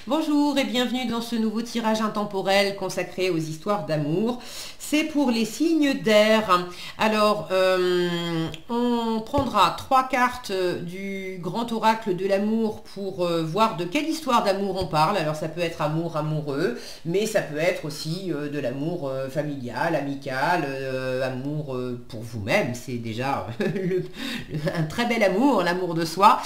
Bonjour et bienvenue dans ce nouveau tirage intemporel consacré aux histoires d'amour. C'est pour les signes d'air. Alors, on prendra 3 cartes du grand oracle de l'amour pour voir de quelle histoire d'amour on parle. Alors, ça peut être amour amoureux, mais ça peut être aussi de l'amour familial, amical, amour pour vous-même. C'est déjà un très bel amour, l'amour de soi.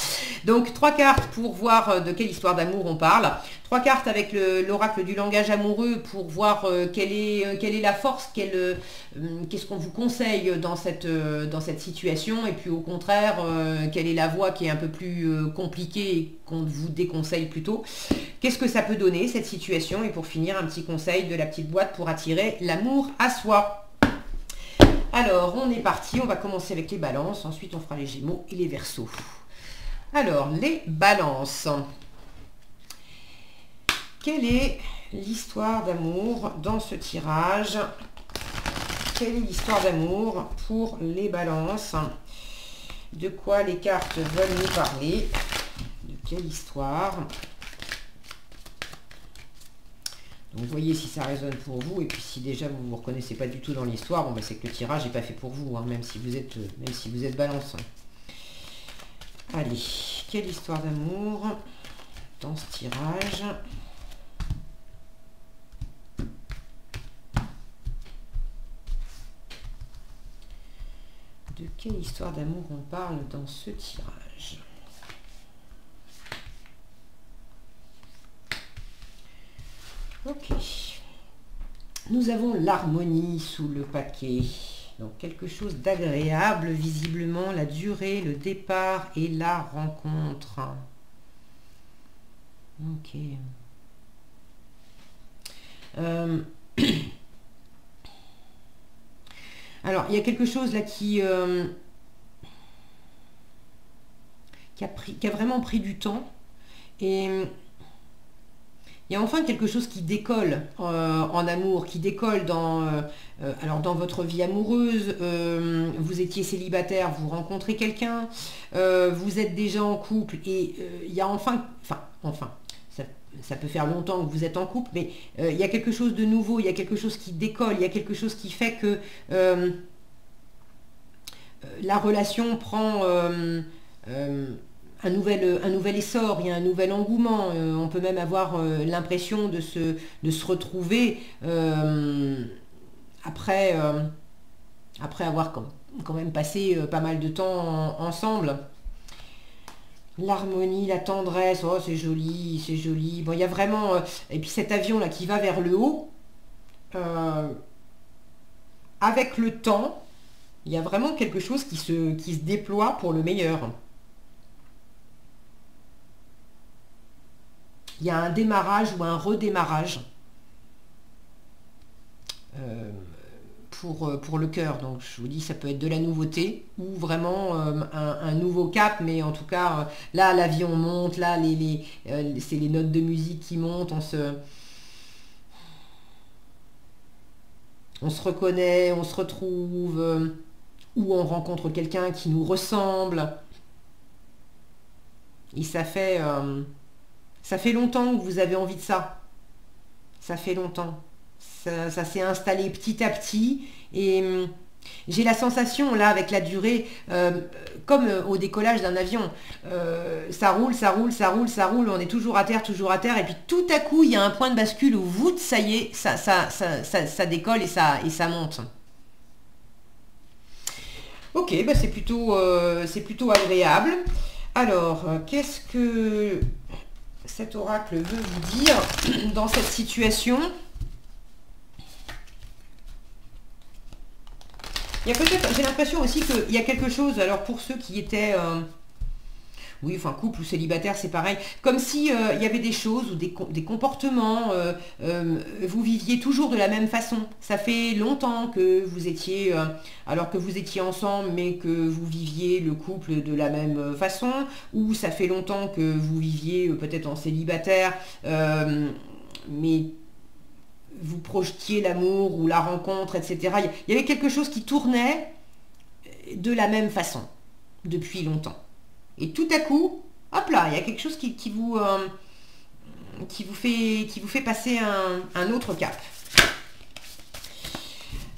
Donc, 3 cartes pour voir de quelle histoire d'amour on parle. 3 cartes avec l'oracle du langage amoureux pour voir quelle est la force, qu'est-ce qu'on vous conseille dans cette situation, et puis au contraire, quelle est la voie qui est un peu plus compliquée et qu'on vous déconseille plutôt. Qu'est-ce que ça peut donner, cette situation? Et pour finir, un petit conseil de la petite boîte pour attirer l'amour à soi. Alors, on est parti, on va commencer avec les balances, ensuite on fera les gémeaux et les verseaux. Alors, les balances. Quelle est l'histoire d'amour dans ce tirage? Quelle est l'histoire d'amour pour les balances? De quoi les cartes veulent nous parler? De quelle histoire? Donc voyez si ça résonne pour vous, et puis si déjà vous ne vous reconnaissez pas du tout dans l'histoire, bon, ben c'est que le tirage n'est pas fait pour vous, hein, même si vous êtes balance. Allez, quelle histoire d'amour dans ce tirage? De quelle histoire d'amour on parle dans ce tirage? Ok. Nous avons l'harmonie sous le paquet. Donc quelque chose d'agréable, visiblement, la durée, le départ et la rencontre. Ok. Alors, il y a quelque chose là qui a vraiment pris du temps. Et il y a enfin quelque chose qui décolle en amour, qui décolle alors dans votre vie amoureuse. Vous étiez célibataire, vous rencontrez quelqu'un, vous êtes déjà en couple, et il y a enfin, ça peut faire longtemps que vous êtes en couple, mais il y a quelque chose de nouveau, il y a quelque chose qui décolle, il y a quelque chose qui fait que la relation prend un nouvel essor, il y a un nouvel engouement. On peut même avoir l'impression de se retrouver après avoir quand même passé pas mal de temps ensemble. L'harmonie, la tendresse, oh c'est joli, c'est joli. Bon, il y a vraiment... et puis cet avion là qui va vers le haut, avec le temps, il y a vraiment quelque chose qui se déploie pour le meilleur. Il y a un démarrage ou un redémarrage pour le cœur. Donc je vous dis, ça peut être de la nouveauté ou vraiment un nouveau cap, mais en tout cas, là l'avion monte, là c'est les notes de musique qui montent, on se reconnaît, on se retrouve, ou on rencontre quelqu'un qui nous ressemble. Et ça fait longtemps que vous avez envie de ça. Ça fait longtemps. Ça s'est installé petit à petit. Et j'ai la sensation, là, avec la durée, comme au décollage d'un avion, ça roule, ça roule, ça roule, ça roule, on est toujours à terre, et puis tout à coup, il y a un point de bascule où, ça y est, ça décolle et ça monte. Ok, bah c'est plutôt agréable. Alors, qu'est-ce que cet oracle veut vous dire dans cette situation? Il y a peut-être, j'ai l'impression aussi qu'il y a quelque chose, alors pour ceux qui étaient, oui, enfin couple ou célibataire, c'est pareil, comme si il y avait des choses ou des comportements, vous viviez toujours de la même façon. Ça fait longtemps que vous étiez, alors que vous étiez ensemble, mais que vous viviez le couple de la même façon, ou ça fait longtemps que vous viviez peut-être en célibataire, mais vous projetiez l'amour ou la rencontre, etc. Il y avait quelque chose qui tournait de la même façon depuis longtemps. Et tout à coup, hop là, il y a quelque chose qui qui vous fait passer un autre cap.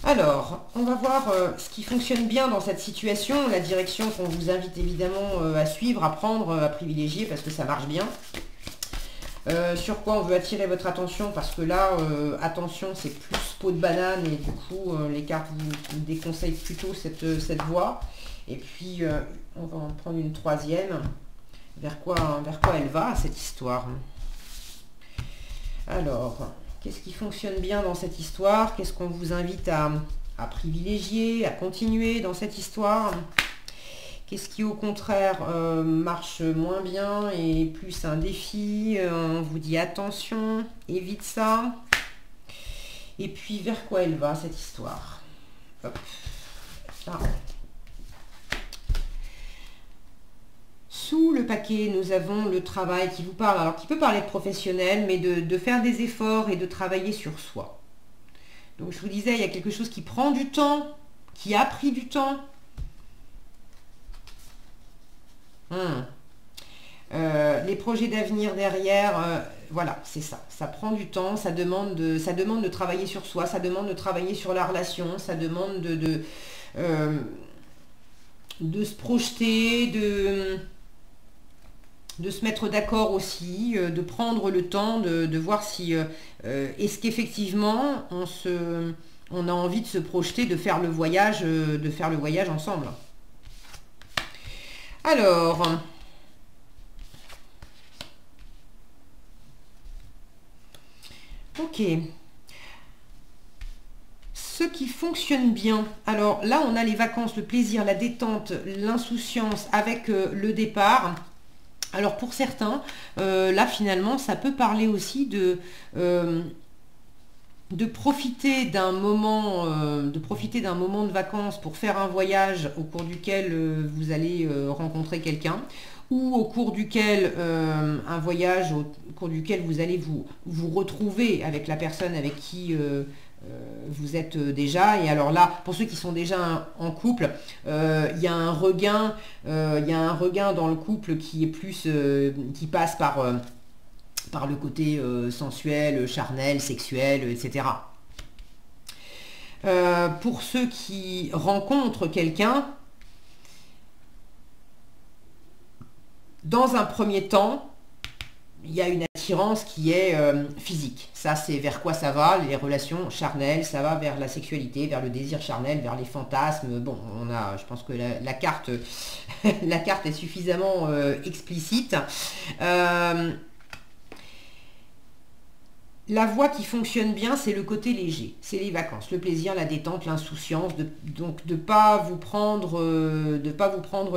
Alors, on va voir ce qui fonctionne bien dans cette situation, la direction qu'on vous invite évidemment à suivre, à prendre, à privilégier parce que ça marche bien. Sur quoi on veut attirer votre attention parce que là, attention, c'est plus peau de banane et du coup, les cartes vous déconseillent plutôt cette voie. Et puis, on va en prendre une troisième. Vers quoi elle va, cette histoire? Alors, qu'est-ce qui fonctionne bien dans cette histoire? Qu'est-ce qu'on vous invite à privilégier, à continuer dans cette histoire? Qu'est-ce qui, au contraire, marche moins bien et plus un défi? On vous dit attention, évite ça. Et puis, vers quoi elle va, cette histoire? Hop. Ah. Sous le paquet, nous avons le travail qui vous parle, alors qui peut parler de professionnel, mais de faire des efforts et de travailler sur soi. Donc, je vous disais, il y a quelque chose qui prend du temps, qui a pris du temps. Les projets d'avenir derrière, voilà, c'est ça. Ça prend du temps, ça demande de travailler sur soi, ça demande de travailler sur la relation, ça demande de se projeter, de se mettre d'accord aussi, de prendre le temps de voir si est-ce qu'effectivement on a envie de se projeter, de faire le voyage ensemble. Alors, ok. Ce qui fonctionne bien. Alors là, on a les vacances, le plaisir, la détente, l'insouciance avec le départ. Alors pour certains, là finalement, ça peut parler aussi de profiter d'un moment de vacances pour faire un voyage au cours duquel vous allez rencontrer quelqu'un, ou au cours duquel un voyage au cours duquel vous allez vous retrouver avec la personne avec qui vous êtes déjà. Et alors là, pour ceux qui sont déjà en couple, il y a un regain dans le couple qui est plus qui passe par le côté sensuel, charnel, sexuel, etc. Pour ceux qui rencontrent quelqu'un, dans un premier temps, il y a une attirance qui est physique. Ça, c'est vers quoi ça va, les relations charnelles, ça va vers la sexualité, vers le désir charnel, vers les fantasmes. Bon, je pense que la carte, la carte est suffisamment explicite. La voie qui fonctionne bien, c'est le côté léger, c'est les vacances, le plaisir, la détente, l'insouciance, donc de pas vous prendre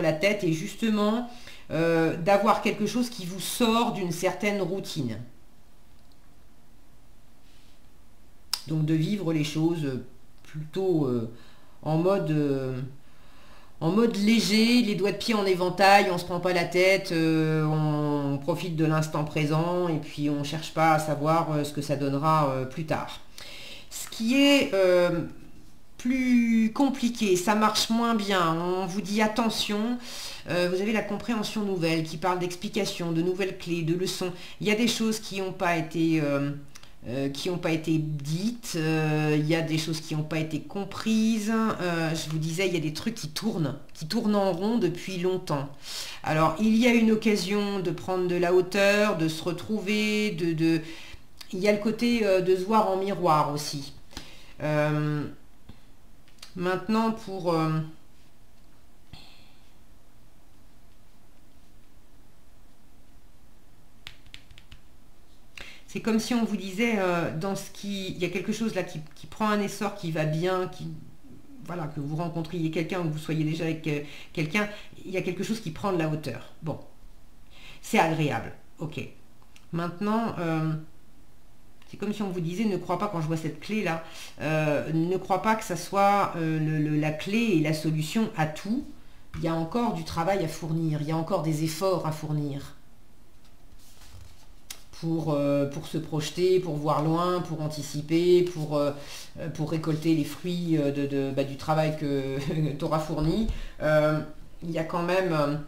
la tête et justement d'avoir quelque chose qui vous sort d'une certaine routine. Donc de vivre les choses plutôt en mode léger, les doigts de pied en éventail, on se prend pas la tête, on profite de l'instant présent et puis on cherche pas à savoir ce que ça donnera plus tard. Ce qui est plus compliqué, ça marche moins bien, on vous dit attention, vous avez la compréhension nouvelle qui parle d'explications, de nouvelles clés, de leçons. Il y a des choses qui n'ont pas été dites, il y a des choses qui n'ont pas été comprises. Je vous disais, il y a des trucs qui tournent en rond depuis longtemps. Alors, il y a une occasion de prendre de la hauteur, de se retrouver, il y a le côté de se voir en miroir aussi. Maintenant, pour... c'est comme si on vous disait, il y a quelque chose là qui prend un essor, qui va bien, voilà, que vous rencontriez quelqu'un ou que vous soyez déjà avec quelqu'un, il y a quelque chose qui prend de la hauteur. Bon, c'est agréable, ok. Maintenant, c'est comme si on vous disait, ne crois pas, quand je vois cette clé là, ne crois pas que ça soit la clé et la solution à tout. Il y a encore du travail à fournir, il y a encore des efforts à fournir. Pour se projeter, pour voir loin, pour anticiper, pour récolter les fruits du travail que tu auras fourni. Il y a quand même...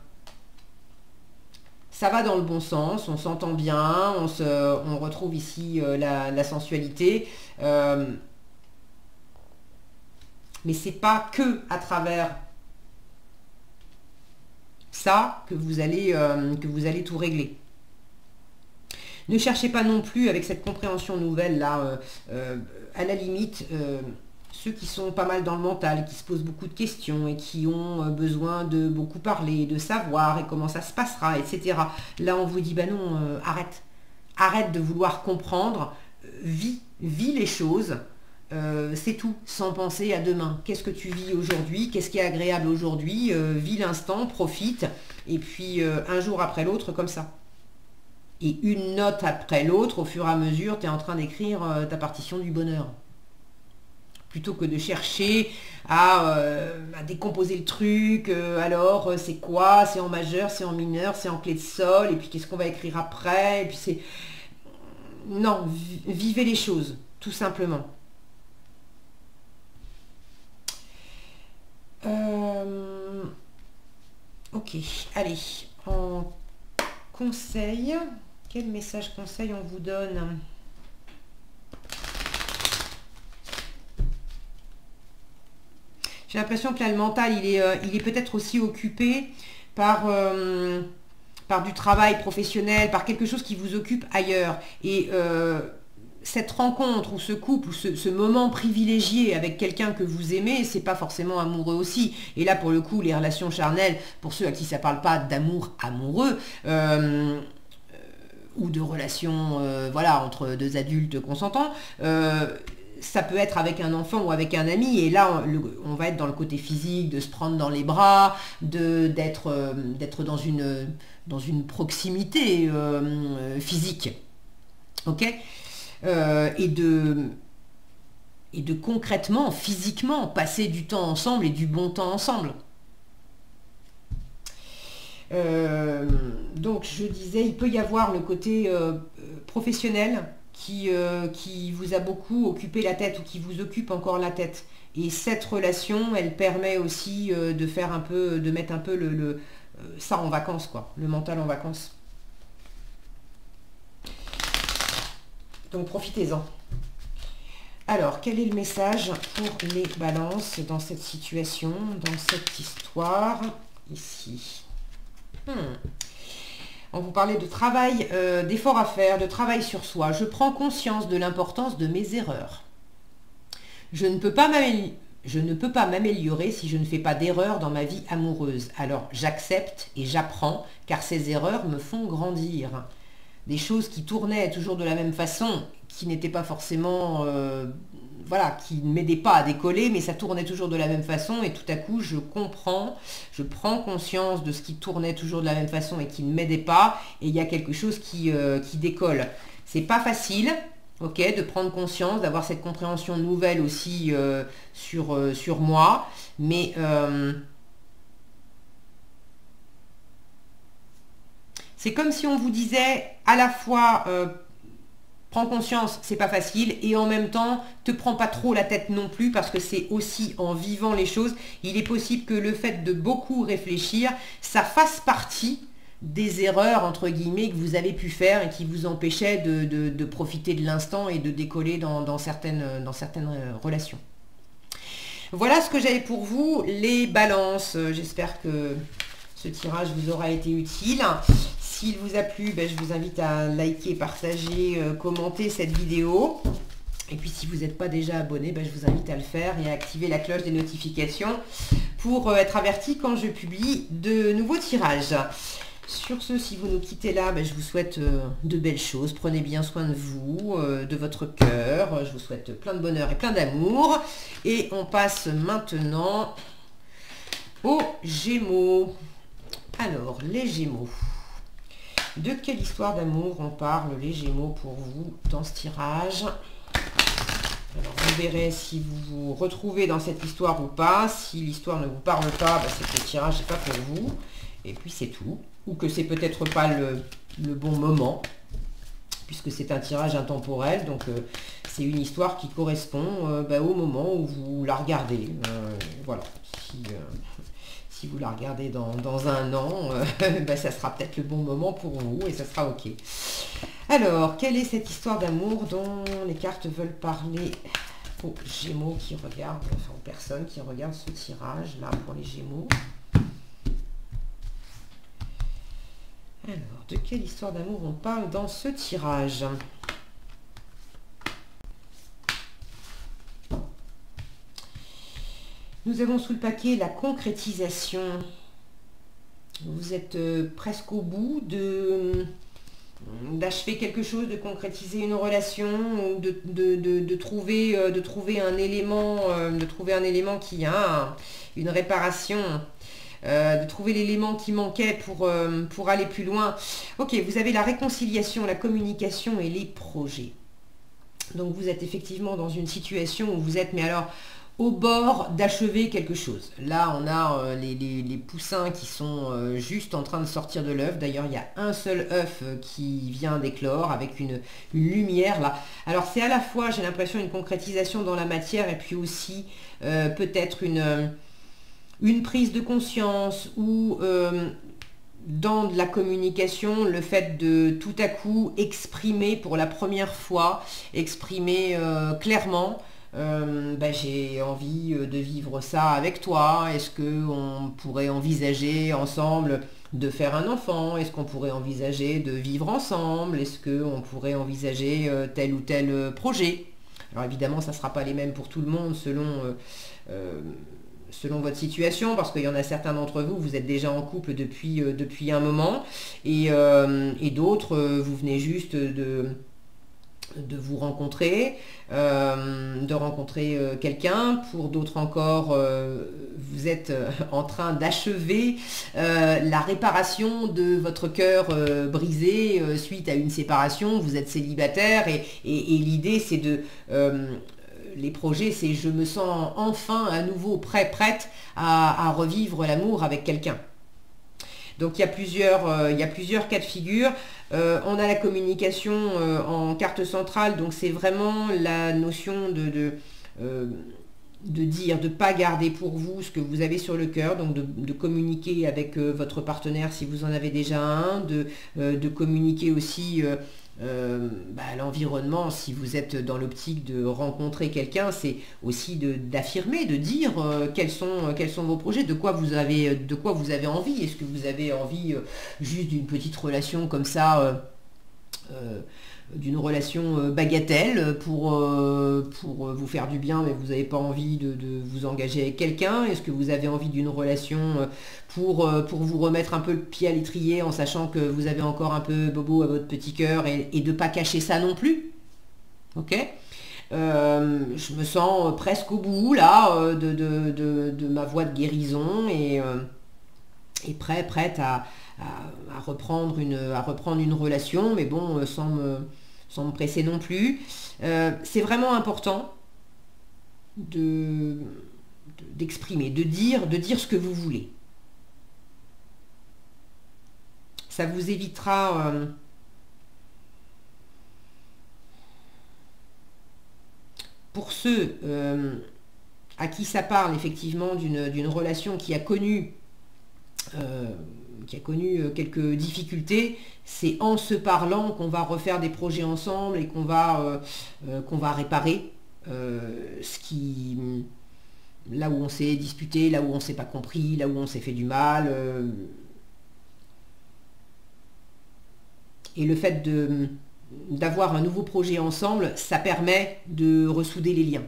ça va dans le bon sens, on s'entend bien, on retrouve ici la sensualité. Mais c'est pas que à travers ça que vous allez tout régler. Ne cherchez pas non plus avec cette compréhension nouvelle là, à la limite, ceux qui sont pas mal dans le mental, qui se posent beaucoup de questions et qui ont besoin de beaucoup parler, de savoir et comment ça se passera, etc. Là, on vous dit, ben non, arrête. Arrête de vouloir comprendre, vis les choses, c'est tout, sans penser à demain. Qu'est-ce que tu vis aujourd'hui? Qu'est-ce qui est agréable aujourd'hui? Vis l'instant, profite, et puis un jour après l'autre, comme ça. Et une note après l'autre, au fur et à mesure, tu es en train d'écrire ta partition du bonheur. Plutôt que de chercher à décomposer le truc, alors c'est quoi? C'est en majeur, c'est en mineur, c'est en clé de sol, et puis qu'est-ce qu'on va écrire après? Et puis c'est... Non, vivez les choses, tout simplement. Ok, allez, en conseil... Quel message conseil on vous donne? J'ai l'impression que là, le mental, il est peut-être aussi occupé par du travail professionnel, par quelque chose qui vous occupe ailleurs. Et cette rencontre ou ce couple ou ce moment privilégié avec quelqu'un que vous aimez, c'est pas forcément amoureux aussi. Et là, pour le coup, les relations charnelles, pour ceux à qui ça parle pas d'amour amoureux, ou de relations voilà, entre deux adultes consentants, ça peut être avec un enfant ou avec un ami, et là on va être dans le côté physique, de se prendre dans les bras, d'être dans une proximité physique, ok, et de concrètement, physiquement, passer du temps ensemble et du bon temps ensemble. Donc je disais, il peut y avoir le côté professionnel qui vous a beaucoup occupé la tête ou qui vous occupe encore la tête. Et cette relation, elle permet aussi de faire un peu, de mettre un peu ça en vacances, quoi, le mental en vacances. Donc profitez-en. Alors, quel est le message pour les balances dans cette situation, dans cette histoire, ici? On vous parlait de travail, d'efforts à faire, de travail sur soi. Je prends conscience de l'importance de mes erreurs. Je ne peux pas m'améliorer si je ne fais pas d'erreurs dans ma vie amoureuse. Alors j'accepte et j'apprends, car ces erreurs me font grandir. Des choses qui tournaient toujours de la même façon, qui n'étaient pas forcément... voilà, qui ne m'aidait pas à décoller, mais ça tournait toujours de la même façon, et tout à coup, je prends conscience de ce qui tournait toujours de la même façon et qui ne m'aidait pas, et il y a quelque chose qui décolle. C'est pas facile, ok, de prendre conscience, d'avoir cette compréhension nouvelle aussi sur moi, mais... c'est comme si on vous disait à la fois... prends conscience, c'est pas facile, et en même temps, te prends pas trop la tête non plus, parce que c'est aussi en vivant les choses, il est possible que le fait de beaucoup réfléchir, ça fasse partie des erreurs, entre guillemets, que vous avez pu faire et qui vous empêchaient de profiter de l'instant et de décoller dans certaines relations. Voilà ce que j'avais pour vous, les balances. J'espère que ce tirage vous aura été utile. S'il vous a plu, je vous invite à liker, partager, commenter cette vidéo. Et puis si vous n'êtes pas déjà abonné, je vous invite à le faire et à activer la cloche des notifications pour être averti quand je publie de nouveaux tirages. Sur ce, si vous nous quittez là, je vous souhaite de belles choses. Prenez bien soin de vous, de votre cœur. Je vous souhaite plein de bonheur et plein d'amour. Et on passe maintenant aux Gémeaux. Alors, les Gémeaux. De quelle histoire d'amour on parle, les Gémeaux, pour vous dans ce tirage? Alors, vous verrez si vous vous retrouvez dans cette histoire ou pas. Si l'histoire ne vous parle pas, c'est que le tirage n'est pas pour vous. Et puis c'est tout. Ou que c'est peut-être pas le bon moment, puisque c'est un tirage intemporel. Donc, c'est une histoire qui correspond au moment où vous la regardez. Voilà. Si vous la regardez dans un an, ben, ça sera peut-être le bon moment pour vous et ça sera ok. Alors, quelle est cette histoire d'amour dont les cartes veulent parler aux Gémeaux qui regardent, enfin aux personnes qui regardent ce tirage là pour les Gémeaux? Alors, de quelle histoire d'amour on parle dans ce tirage? Nous avons sous le paquet la concrétisation. Vous êtes presque au bout d'achever quelque chose, de concrétiser une relation, ou de trouver un élément qui a une réparation, de trouver l'élément qui manquait pour aller plus loin. Ok, vous avez la réconciliation, la communication et les projets. Donc vous êtes effectivement dans une situation où vous êtes, mais alors, au bord d'achever quelque chose. Là, on a les poussins qui sont juste en train de sortir de l'œuf. D'ailleurs, il y a un seul œuf qui vient d'éclore avec une lumière là. Alors, c'est à la fois, j'ai l'impression, une concrétisation dans la matière et puis aussi peut-être une prise de conscience ou dans de la communication, le fait de tout à coup exprimer pour la première fois, exprimer clairement, ben, j'ai envie de vivre ça avec toi. Est-ce qu'on pourrait envisager ensemble de faire un enfant? Est-ce qu'on pourrait envisager de vivre ensemble? Est-ce qu'on pourrait envisager tel ou tel projet? Alors évidemment, ça ne sera pas les mêmes pour tout le monde selon votre situation, parce qu'il y en a certains d'entre vous, vous êtes déjà en couple depuis un moment, et d'autres, vous venez juste de vous rencontrer, de rencontrer quelqu'un. Pour d'autres encore, vous êtes en train d'achever la réparation de votre cœur brisé suite à une séparation. Vous êtes célibataire et l'idée c'est de... les projets, c'est je me sens enfin à nouveau prête à revivre l'amour avec quelqu'un. Donc il y a plusieurs cas de figure. On a la communication en carte centrale, donc c'est vraiment la notion de dire, de ne pas garder pour vous ce que vous avez sur le cœur, donc de communiquer avec votre partenaire si vous en avez déjà un, de communiquer aussi l'environnement. Si vous êtes dans l'optique de rencontrer quelqu'un, c'est aussi d'affirmer, de dire quels sont vos projets, de quoi vous avez envie. Est-ce que vous avez envie juste d'une petite relation comme ça, d'une relation bagatelle pour vous faire du bien, mais vous n'avez pas envie de vous engager avec quelqu'un? Est-ce que vous avez envie d'une relation pour vous remettre un peu le pied à l'étrier en sachant que vous avez encore un peu bobo à votre petit cœur et de ne pas cacher ça non plus? Ok. Je me sens presque au bout là de ma voie de guérison et prête à reprendre une relation, mais bon, sans me presser non plus. C'est vraiment important d'exprimer, de dire ce que vous voulez. Ça vous évitera pour ceux à qui ça parle effectivement d'une relation qui a connu quelques difficultés, c'est en se parlant qu'on va refaire des projets ensemble et qu'on va réparer là où on s'est disputé, là où on s'est pas compris, là où on s'est fait du mal. Et le fait d'avoir un nouveau projet ensemble, ça permet de ressouder les liens.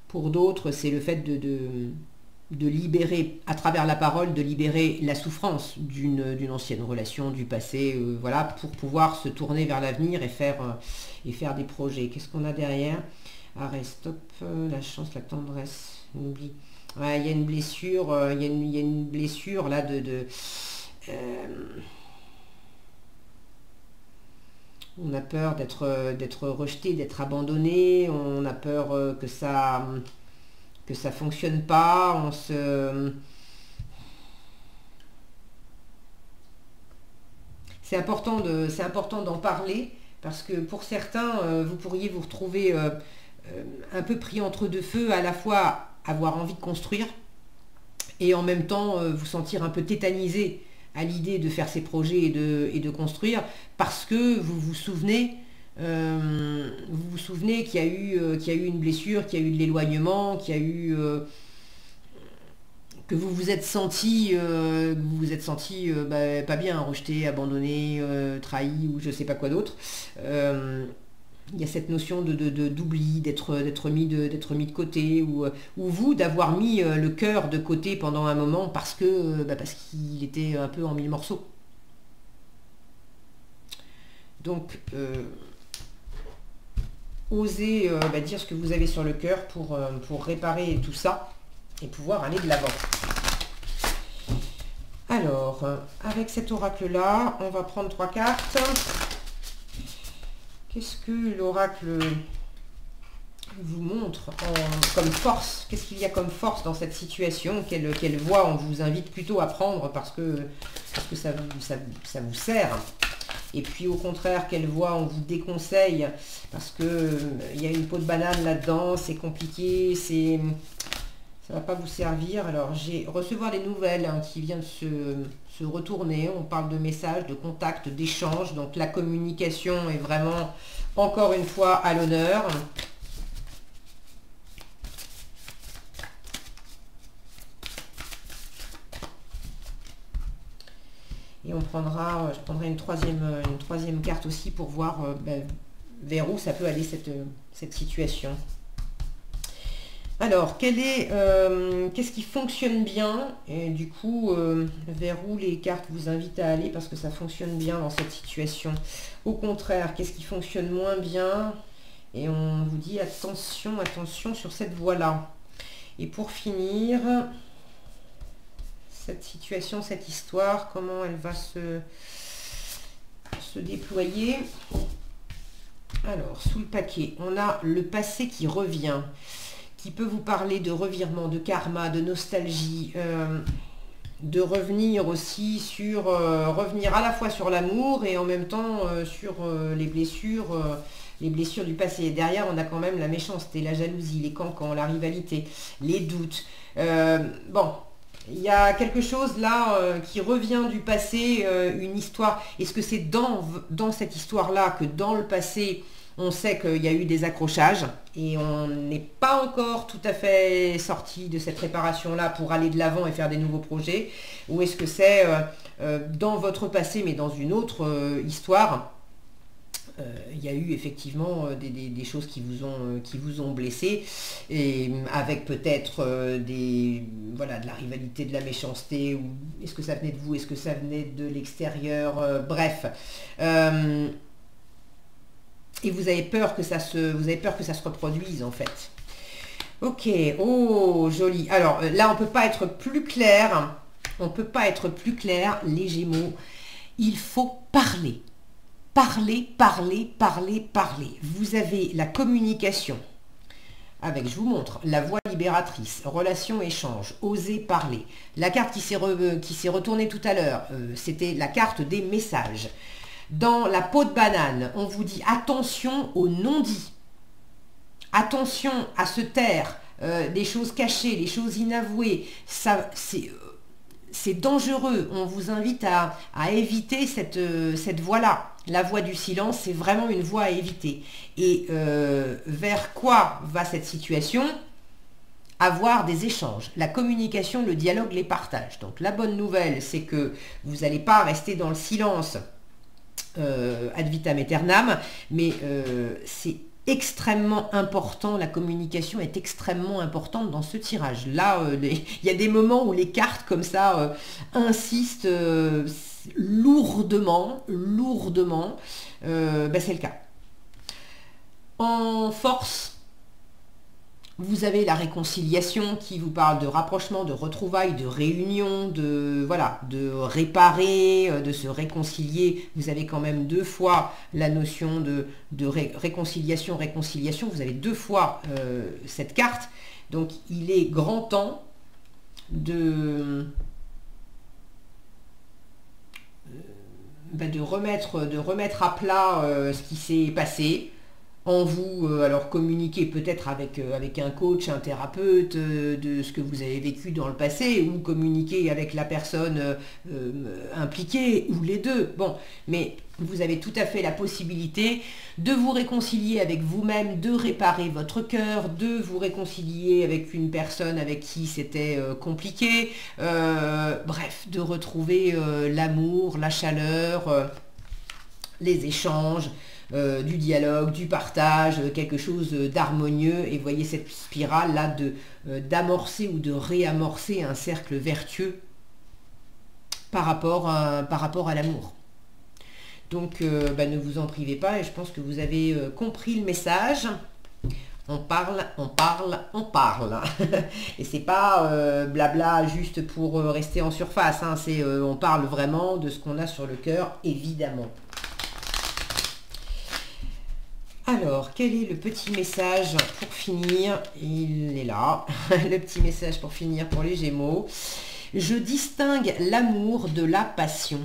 Pour d'autres, c'est le fait de libérer, à travers la parole, de libérer la souffrance d'une ancienne relation, du passé, voilà, pour pouvoir se tourner vers l'avenir et faire des projets. Qu'est-ce qu'on a derrière? Arrêt, stop, la chance, la tendresse, on oublie. Ouais, il y a une blessure, il y a une blessure là on a peur d'être rejeté, d'être abandonné, on a peur que ça fonctionne pas, c'est important d'en parler parce que pour certains, vous pourriez vous retrouver un peu pris entre deux feux, à la fois avoir envie de construire et en même temps vous sentir un peu tétanisé à l'idée de faire ces projets et de construire, parce que vous vous souvenez qu'il y a eu une blessure, qu'il y a eu de l'éloignement, qu'il y a eu que vous vous êtes senti, pas bien, rejeté, abandonné, trahi ou je sais pas quoi d'autre. Il y a cette notion d'oubli, d'être mis de côté, ou vous d'avoir mis le cœur de côté pendant un moment parce qu'il était un peu en mille morceaux. Donc osez dire ce que vous avez sur le cœur pour réparer tout ça et pouvoir aller de l'avant. Alors, avec cet oracle-là, on va prendre 3 cartes. Qu'est-ce que l'oracle vous montre comme force? Qu'est-ce qu'il y a comme force dans cette situation? Quelle voie on vous invite plutôt à prendre parce que ça vous sert? Et puis au contraire, quelle voie on vous déconseille parce que il y a une peau de banane là-dedans, c'est compliqué, ça va pas vous servir. Alors j'ai recevoir des nouvelles qui viennent se retourner. On parle de messages, de contacts, d'échanges. Donc la communication est vraiment encore une fois à l'honneur. Et je prendrai une troisième carte aussi pour voir vers où ça peut aller cette situation. Alors, qu'est-ce qui fonctionne bien? Et du coup, vers où les cartes vous invitent à aller parce que ça fonctionne bien dans cette situation? Au contraire, qu'est-ce qui fonctionne moins bien? Et on vous dit attention, attention sur cette voie-là. Et pour finir, cette situation, cette histoire, comment elle va se déployer? Alors, sous le paquet, on a le passé qui revient, qui peut vous parler de revirement, de karma, de nostalgie, de revenir aussi sur, revenir à la fois sur l'amour et en même temps sur les blessures du passé. Derrière, on a quand même la méchanceté, la jalousie, les cancans, la rivalité, les doutes. Bon, il y a quelque chose là qui revient du passé, une histoire. Est-ce que c'est dans cette histoire-là que dans le passé, on sait qu'il y a eu des accrochages et on n'est pas encore tout à fait sorti de cette réparation-là pour aller de l'avant et faire des nouveaux projets? Ou est-ce que c'est dans votre passé, mais dans une autre histoire, il y a eu effectivement des choses qui vous ont blessé, et avec peut-être de la rivalité, de la méchanceté, ou est-ce que ça venait de vous, est-ce que ça venait de l'extérieur, bref. Et vous avez peur que ça se reproduise en fait. Ok, oh joli. Alors là on peut pas être plus clair. On peut pas être plus clair, les Gémeaux. Il faut parler. Parler, parler, parler, parler. Vous avez la communication avec, je vous montre, la voie libératrice, relation, échange, oser parler. La carte qui s'est retournée tout à l'heure, c'était la carte des messages. Dans la peau de banane, on vous dit attention aux non-dits. Attention à se taire, des choses cachées, des choses inavouées. C'est dangereux. On vous invite à éviter cette voie-là. La voie du silence, c'est vraiment une voie à éviter. Et vers quoi va cette situation? Avoir des échanges, la communication, le dialogue, les partages. Donc la bonne nouvelle, c'est que vous n'allez pas rester dans le silence ad vitam aeternam, mais c'est extrêmement important, la communication est extrêmement importante dans ce tirage. Là, il y a des moments où les cartes comme ça insistent lourdement, c'est le cas. En force, vous avez la réconciliation qui vous parle de rapprochement, de retrouvailles, de réunion, de réparer, de se réconcilier. Vous avez quand même 2 fois la notion de réconciliation. Vous avez 2 fois cette carte. Donc il est grand temps de remettre à plat ce qui s'est passé. en vous. Alors communiquer peut-être avec un coach, un thérapeute de ce que vous avez vécu dans le passé, ou communiquer avec la personne impliquée, ou les deux. Bon, mais vous avez tout à fait la possibilité de vous réconcilier avec vous-même, de réparer votre cœur, de vous réconcilier avec une personne avec qui c'était compliqué, bref, de retrouver l'amour, la chaleur, les échanges, du dialogue, du partage, quelque chose d'harmonieux. Et voyez cette spirale là d'amorcer ou de réamorcer un cercle vertueux par rapport à l'amour. Donc ne vous en privez pas, et je pense que vous avez compris le message. On parle, on parle, on parle. Et c'est pas blabla juste pour rester en surface, hein. On parle vraiment de ce qu'on a sur le cœur, évidemment. Alors, quel est le petit message pour finir? Il est là. Le petit message pour finir pour les Gémeaux. Je distingue l'amour de la passion.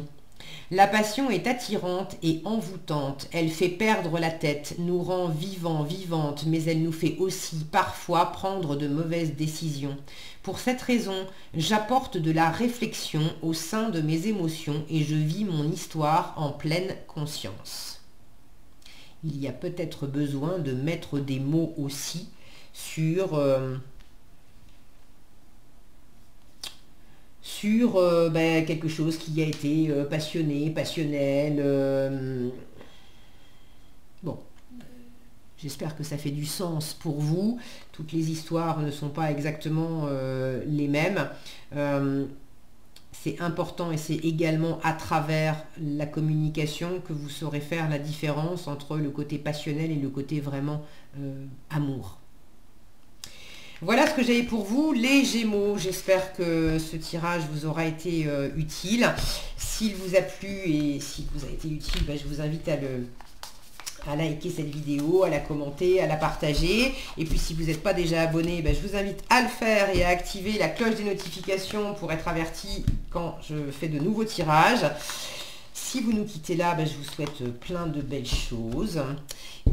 La passion est attirante et envoûtante. Elle fait perdre la tête, nous rend vivants, vivantes, mais elle nous fait aussi parfois prendre de mauvaises décisions. Pour cette raison, j'apporte de la réflexion au sein de mes émotions et je vis mon histoire en pleine conscience. Il y a peut-être besoin de mettre des mots aussi sur quelque chose qui a été passionné, passionnel. Bon, j'espère que ça fait du sens pour vous. Toutes les histoires ne sont pas exactement les mêmes. C'est important, et c'est également à travers la communication que vous saurez faire la différence entre le côté passionnel et le côté vraiment amour. Voilà ce que j'avais pour vous, les Gémeaux. J'espère que ce tirage vous aura été utile. S'il vous a plu et s'il vous a été utile, je vous invite à liker cette vidéo, à la commenter, à la partager. Et puis si vous n'êtes pas déjà abonné, je vous invite à le faire et à activer la cloche des notifications pour être averti quand je fais de nouveaux tirages. Si vous nous quittez là, je vous souhaite plein de belles choses.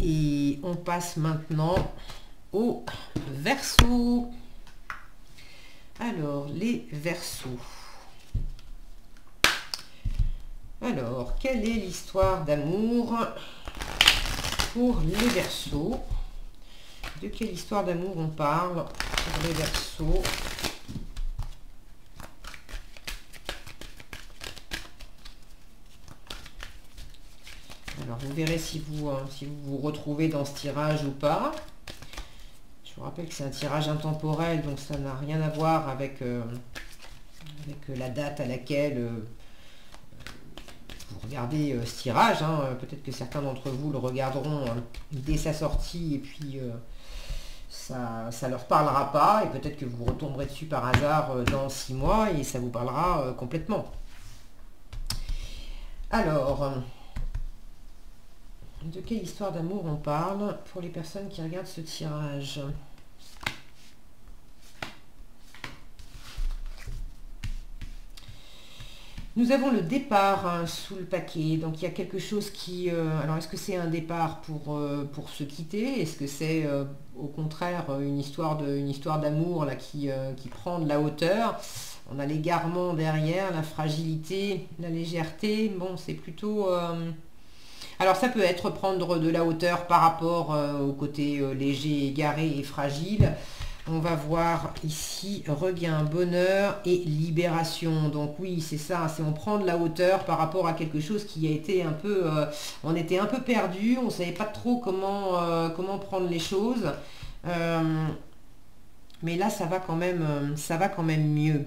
Et on passe maintenant au Verseau. Alors, les Verseaux. Alors, quelle est l'histoire d'amour pour les Verseaux? De quelle histoire d'amour on parle pour les Verseaux? Alors, vous verrez si vous vous retrouvez dans ce tirage ou pas. Je vous rappelle que c'est un tirage intemporel, donc ça n'a rien à voir avec la date à laquelle vous regardez ce tirage. Peut-être que certains d'entre vous le regarderont dès sa sortie et puis ça ne leur parlera pas, et peut-être que vous retomberez dessus par hasard dans 6 mois et ça vous parlera complètement. Alors, de quelle histoire d'amour on parle pour les personnes qui regardent ce tirage? Nous avons le départ sous le paquet, donc il y a quelque chose qui... alors est-ce que c'est un départ pour se quitter? Est-ce que c'est au contraire une histoire d'amour là qui prend de la hauteur? On a l'égarement derrière, la fragilité, la légèreté. Bon, c'est plutôt... Alors ça peut être prendre de la hauteur par rapport au côté léger, égaré et fragile. On va voir ici regain, bonheur et libération. Donc oui, c'est ça, c'est on prend de la hauteur par rapport à quelque chose qui a été un peu... on était un peu perdu, on ne savait pas trop comment prendre les choses. Mais là, ça va quand même mieux.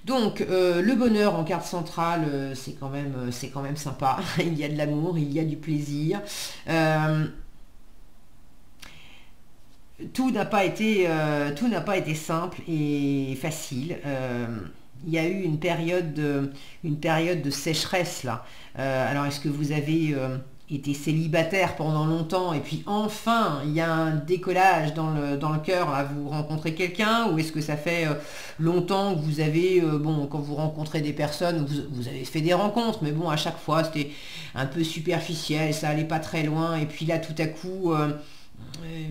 Donc, le bonheur en carte centrale, c'est quand même sympa. Il y a de l'amour, il y a du plaisir. Tout n'a pas été simple et facile. Il y a eu une période de sécheresse là. Alors, est-ce que vous avez été célibataire pendant longtemps et puis enfin il y a un décollage dans le cœur, là, vous rencontrez quelqu'un, ou est-ce que ça fait longtemps que vous avez, bon, quand vous rencontrez des personnes, vous avez fait des rencontres, mais bon, à chaque fois c'était un peu superficiel, ça allait pas très loin, et puis là tout à coup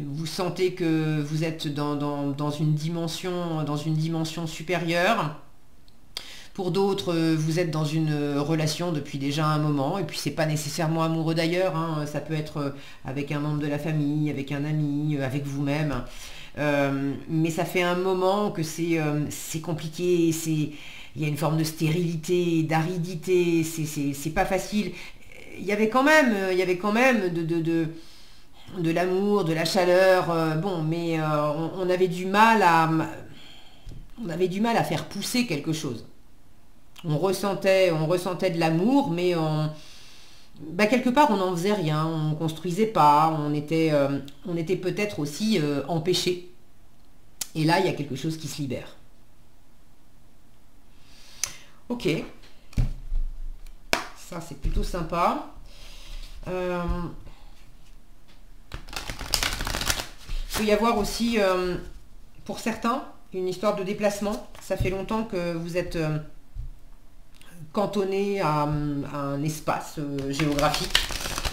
vous sentez que vous êtes dans une dimension supérieure. Pour d'autres, vous êtes dans une relation depuis déjà un moment, et puis c'est pas nécessairement amoureux d'ailleurs, hein, ça peut être avec un membre de la famille, avec un ami, avec vous-même. Mais ça fait un moment que c'est compliqué, il y a une forme de stérilité, d'aridité, c'est pas facile. Il y avait quand même de l'amour, de la chaleur, bon, mais on avait du mal à faire pousser quelque chose. On ressentait de l'amour, mais quelque part on n'en faisait rien, on ne construisait pas, on était peut-être aussi empêché. Et là, il y a quelque chose qui se libère. Ok, ça c'est plutôt sympa. Il peut y avoir aussi, pour certains, une histoire de déplacement. Ça fait longtemps que vous êtes cantonné à un espace géographique.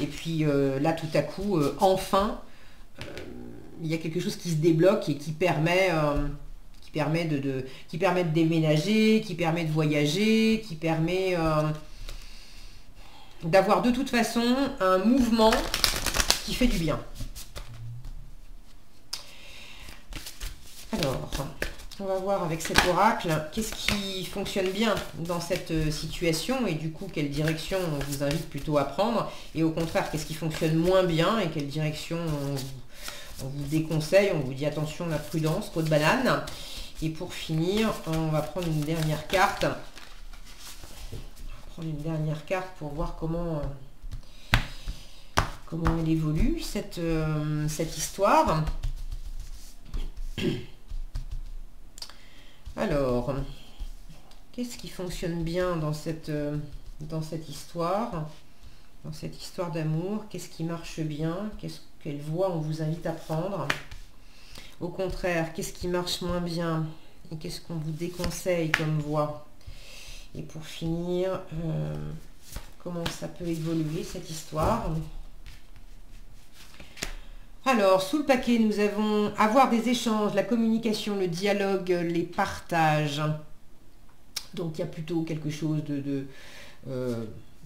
Et puis là, tout à coup, enfin, il y a quelque chose qui se débloque et qui permet de déménager, qui permet de voyager, qui permet d'avoir de toute façon un mouvement qui fait du bien. Alors, on va voir avec cet oracle, qu'est-ce qui fonctionne bien dans cette situation et du coup, quelle direction on vous invite plutôt à prendre, et au contraire, qu'est-ce qui fonctionne moins bien et quelle direction on vous déconseille, on vous dit attention, la prudence, peau de banane. Et pour finir, on va prendre une dernière carte. Pour voir comment elle évolue, cette histoire. Alors, qu'est-ce qui fonctionne bien dans cette histoire, d'amour? Qu'est-ce qui marche bien? Quelle voie on vous invite à prendre? Au contraire, qu'est-ce qui marche moins bien? Et qu'est-ce qu'on vous déconseille comme voie? Et pour finir, comment ça peut évoluer cette histoire? Alors, sous le paquet, nous avons avoir des échanges, la communication, le dialogue, les partages. Donc, il y a plutôt quelque chose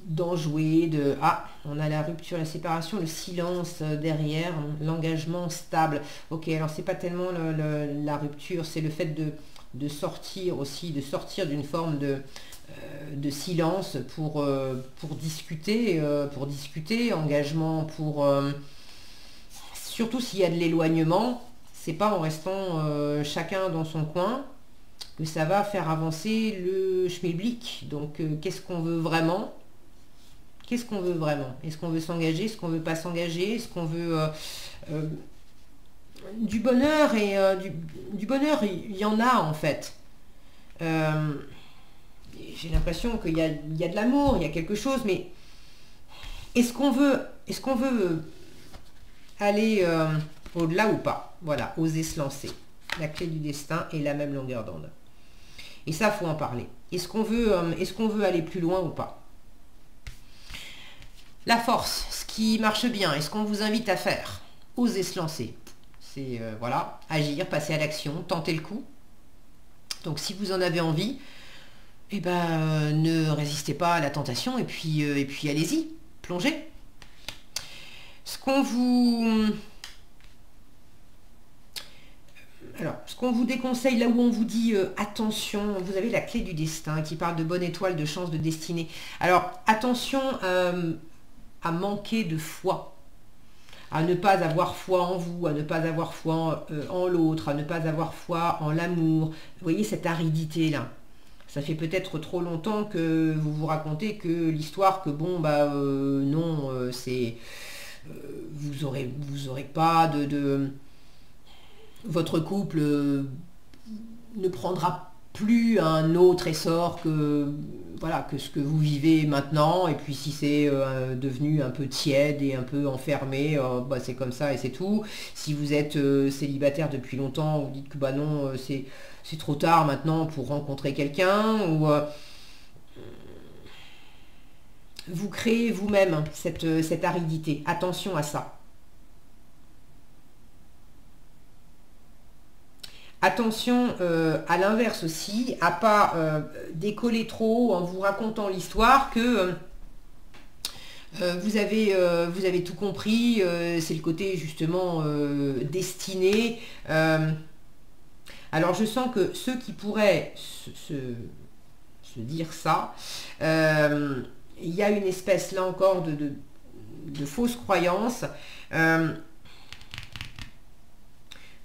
d'enjoué, on a la rupture, la séparation, le silence derrière, l'engagement stable. Ok, alors c'est pas tellement la rupture, c'est le fait de sortir aussi, de sortir d'une forme de silence pour discuter, engagement surtout s'il y a de l'éloignement, c'est pas en restant chacun dans son coin que ça va faire avancer le schmilblick. Donc qu'est-ce qu'on veut vraiment? Est-ce qu'on veut s'engager? Est-ce qu'on veut pas s'engager? Est-ce qu'on veut du bonheur? Et du bonheur, il y en a en fait. J'ai l'impression qu'il y a de l'amour, il y a quelque chose, mais est-ce qu'on veut aller au-delà ou pas? Voilà, oser se lancer. La clé du destin est la même longueur d'onde. Et ça, faut en parler. Est-ce qu'on veut aller plus loin ou pas? La force, ce qui marche bien, est-ce qu'on vous invite à faire? Oser se lancer. C'est, voilà, agir, passer à l'action, tenter le coup. Donc, si vous en avez envie, eh ben, ne résistez pas à la tentation et puis allez-y, plongez. Ce qu'on vous déconseille, là où on vous dit attention, vous avez la clé du destin qui parle de bonne étoile, de chance, de destinée. Alors attention à manquer de foi, à ne pas avoir foi en vous, à ne pas avoir foi en l'autre, à ne pas avoir foi en l'amour. Vous voyez cette aridité là. Ça fait peut-être trop longtemps que vous vous racontez que l'histoire que bon non, c'est vous aurez pas votre couple ne prendra plus un autre essor que, voilà, que ce que vous vivez maintenant. Et puis si c'est devenu un peu tiède et un peu enfermé, bah, c'est comme ça et c'est tout. Si vous êtes célibataire depuis longtemps, vous dites que bah non, c'est trop tard maintenant pour rencontrer quelqu'un, ou vous créez vous-même cette aridité. Attention à ça. Attention à l'inverse aussi, à pas décoller trop en vous racontant l'histoire que vous avez tout compris, c'est le côté justement destiné. Alors je sens que ceux qui pourraient se dire ça, il y a une espèce là encore de fausse croyance.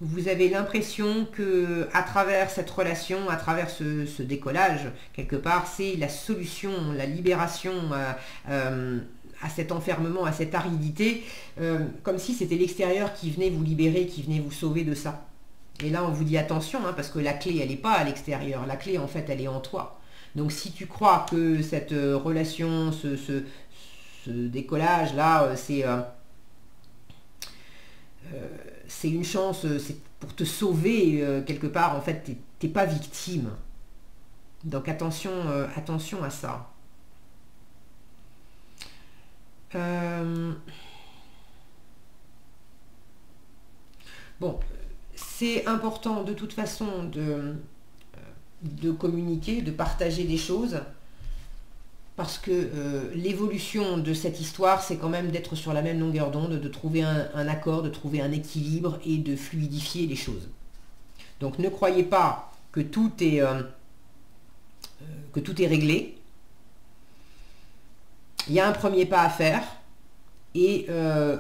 Vous avez l'impression que à travers cette relation, à travers ce décollage, quelque part, c'est la solution, la libération à cet enfermement, à cette aridité, comme si c'était l'extérieur qui venait vous libérer, qui venait vous sauver de ça. Et là, on vous dit attention, hein, parce que la clé, elle n'est pas à l'extérieur. La clé, en fait, elle est en toi. Donc, si tu crois que cette relation, ce décollage-là, c'est une chance, c'est pour te sauver quelque part, en fait, t'es pas victime. Donc attention, attention à ça. Bon, c'est important de toute façon de communiquer, de partager des choses, parce que l'évolution de cette histoire, c'est quand même d'être sur la même longueur d'onde, de trouver un accord, de trouver un équilibre et de fluidifier les choses. Donc ne croyez pas que tout est réglé. Il y a un premier pas à faire et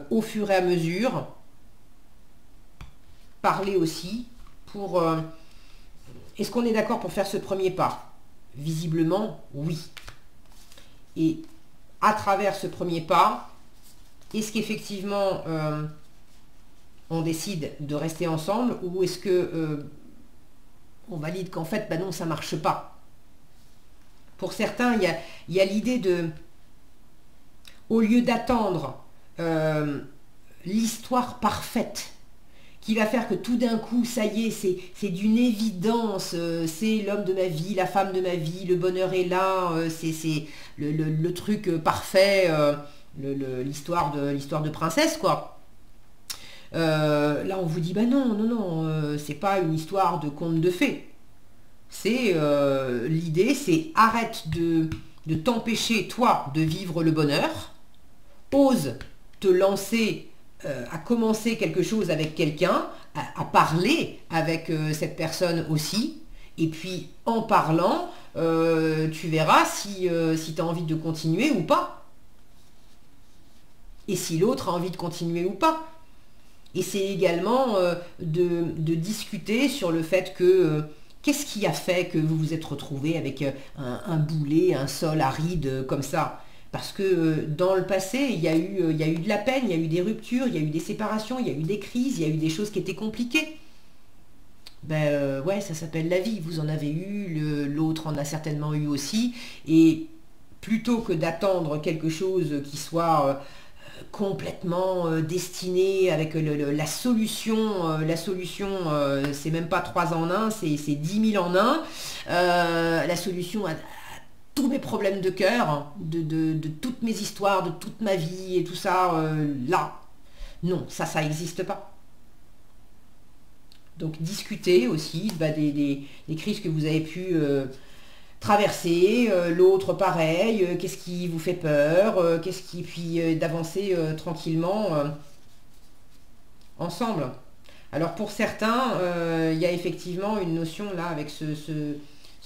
au fur et à mesure, parler aussi pour... est-ce qu'on est d'accord pour faire ce premier pas? Visiblement, oui. Et à travers ce premier pas, est-ce qu'effectivement on décide de rester ensemble, ou est-ce que on valide qu'en fait, bah non, ça ne marche pas? Pour certains, il y a l'idée de, au lieu d'attendre l'histoire parfaite, qui va faire que tout d'un coup, ça y est, c'est d'une évidence, c'est l'homme de ma vie, la femme de ma vie, le bonheur est là, c'est le truc parfait, l'histoire de princesse, quoi. Là, on vous dit, bah non, non, non, c'est pas une histoire de conte de fées. C'est l'idée, c'est arrête de t'empêcher, toi, de vivre le bonheur, ose te lancer à commencer quelque chose avec quelqu'un, à parler avec cette personne aussi, et puis en parlant, tu verras si tu as envie de continuer ou pas, et si l'autre a envie de continuer ou pas. Et c'est également de discuter sur le fait que qu'est-ce qui a fait que vous vous êtes retrouvé avec un boulet, un sol aride comme ça? Parce que dans le passé, il y a eu de la peine, il y a eu des ruptures, il y a eu des séparations, il y a eu des crises, il y a eu des choses qui étaient compliquées. Ben ouais, ça s'appelle la vie. Vous en avez eu, l'autre en a certainement eu aussi. Et plutôt que d'attendre quelque chose qui soit complètement destiné avec la solution, c'est même pas 3 en 1, c'est 10 000 en 1. La solution à tous mes problèmes de cœur, de toutes mes histoires, de toute ma vie et tout ça, là. Non, ça n'existe pas. Donc discutez aussi des crises que vous avez pu traverser, l'autre pareil, qu'est-ce qui vous fait peur, puis d'avancer tranquillement ensemble. Alors pour certains, il y a effectivement une notion là avec ce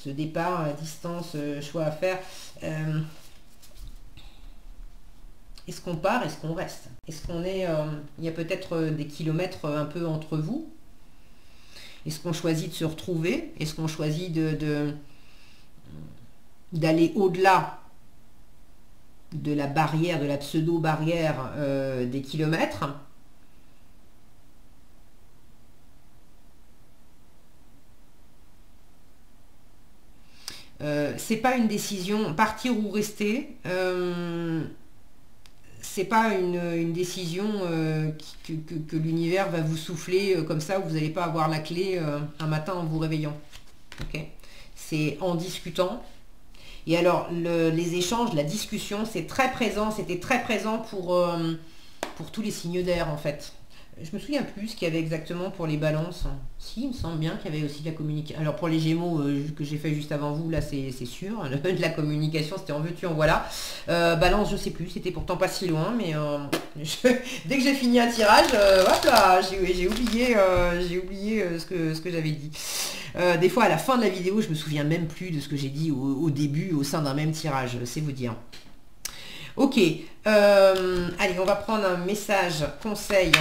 départ à distance, choix à faire. Est-ce qu'on part? Est-ce qu'on reste? Est-ce qu'on est... il y a peut-être des kilomètres un peu entre vous. Est-ce qu'on choisit de se retrouver? Est-ce qu'on choisit d'aller au-delà de la barrière, de la pseudo-barrière des kilomètres? c'est pas une décision, partir ou rester, c'est pas une décision que l'univers va vous souffler comme ça, où vous n'allez pas avoir la clé un matin en vous réveillant. Okay, c'est en discutant. Et alors, les échanges, la discussion, c'est très présent, c'était très présent pour tous les signes d'air, en fait. Je me souviens plus ce qu'il y avait exactement pour les balances. Si, il me semble bien qu'il y avait aussi de la communication. Alors pour les Gémeaux que j'ai fait juste avant vous, là c'est sûr. De la communication, c'était en veux-tu, en voilà. Balance, je sais plus, c'était pourtant pas si loin, mais dès que j'ai fini un tirage, hop là, j'ai oublié ce que j'avais dit. Des fois à la fin de la vidéo, je me souviens même plus de ce que j'ai dit au début, au sein d'un même tirage, c'est vous dire. Ok, allez, on va prendre un message conseil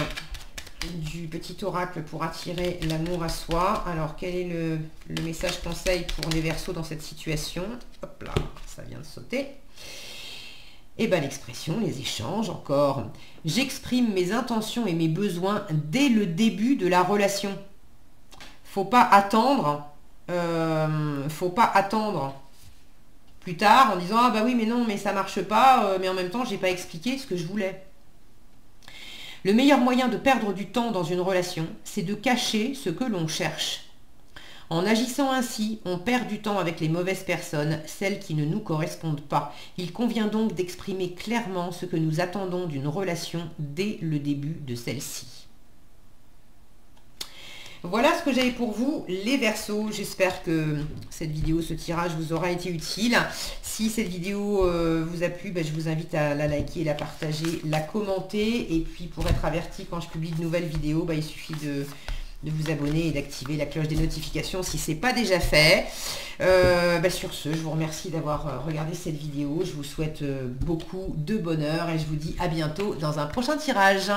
du petit oracle pour attirer l'amour à soi. Alors, quel est le message conseil pour les Verseaux dans cette situation? Hop là, ça vient de sauter. Et bien, l'expression, les échanges, encore. J'exprime mes intentions et mes besoins dès le début de la relation. Faut pas attendre plus tard en disant « Ah bah oui, mais non, mais ça marche pas, mais en même temps, j'ai pas expliqué ce que je voulais. » Le meilleur moyen de perdre du temps dans une relation, c'est de cacher ce que l'on cherche. En agissant ainsi, on perd du temps avec les mauvaises personnes, celles qui ne nous correspondent pas. Il convient donc d'exprimer clairement ce que nous attendons d'une relation dès le début de celle-ci. Voilà ce que j'avais pour vous, les Verseaux. J'espère que cette vidéo, ce tirage vous aura été utile. Si cette vidéo vous a plu, je vous invite à la liker, la partager, la commenter. Et puis pour être averti quand je publie de nouvelles vidéos, il suffit de vous abonner et d'activer la cloche des notifications si ce n'est pas déjà fait. Sur ce, je vous remercie d'avoir regardé cette vidéo. Je vous souhaite beaucoup de bonheur et je vous dis à bientôt dans un prochain tirage.